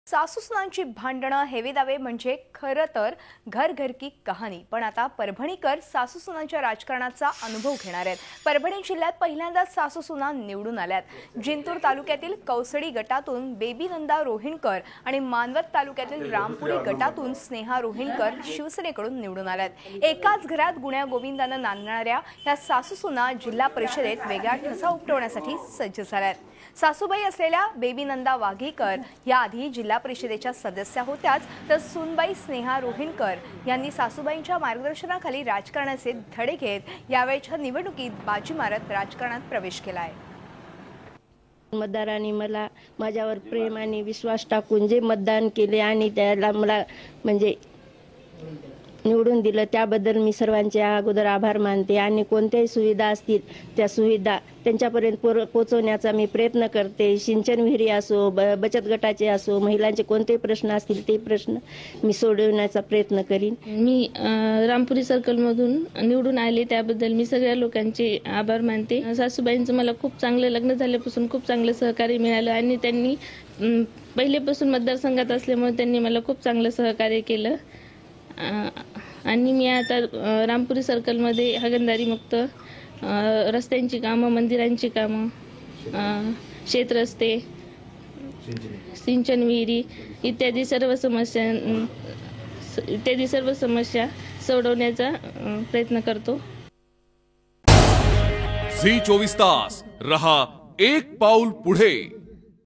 सासूसुनांची भांडणं हेवे दावे म्हणजे खरं तर घर घर की कहाणी। पण आता परभणीकर सासूसुनांच्या राजकारणाचा अनुभव घेणार आहेत। परभणी जिल्ह्यात पहिल्यांदाच सासूसुना निवडून आल्यात। जिंतूर तालुक्यातील कौसडी गटातून बेबी नंदा रोहिणकर आणि मानवत तालुक्यातील रामपुरी गटातून स्नेहा रोहिणकर शिवसेनेकडून निवडून आल्यात। एकाच घरात गुण्या गोविंदाने नांदणाऱ्या या सासूसुना जिल्हा परिषदेत वेगळा ठसा उमटवण्यासाठी सज्ज झाल्यात। सासूबाई असलेल्या बेबी नंदा वाघेकर या आधी जिल्हा परिषदेच्या सदस्या होत्याच, तर सूनबाई स्नेहा रोहिणकर यांनी सासूबाईंच्या मार्गदर्शनाखाली राजकारणाचे धडे घेत यावेळच्या निवडणुकीत बाजी मारत राजकारणात प्रवेश केलाय। मतदारांनी मला माझ्यावर प्रेम आणि विश्वास टाकून जे मतदान केले आणि त्याला मला म्हणजे निवडून दिलं त्याबद्दल मी सर्वांचे अगोदर आभार मानते। आणि कोणत्याही सुविधा असतील त्या सुविधा त्यांच्यापर्यंत पोहोचवण्याचा मी प्रयत्न करते। सिंचन विहिरी असो, बचत गटाचे असो, महिलांचे कोणतेही प्रश्न असतील ते प्रश्न मी सोडवण्याचा प्रयत्न करीन। मी रामपुरी सर्कलमधून निवडून आले त्याबद्दल मी सगळ्या लोकांचे आभार मानते। सासूबाईंचं मला खूप चांगलं लग्न झाल्यापासून खूप चांगलं सहकार्य मिळालं आणि त्यांनी पहिलेपासून मतदारसंघात असल्यामुळे त्यांनी मला खूप चांगलं सहकार्य केलं। आणि मी आता रामपुरी सर्कलमध्ये हागणदारी मुक्त, रस्त्यांची कामं, मंदिरांची कामं, शेतरस्ते, सिंचन विहिरी इत्यादी सर्व समस्या सोडवण्याचा प्रयत्न करतो। झी 24 तास रहा एक पाऊल पुढे।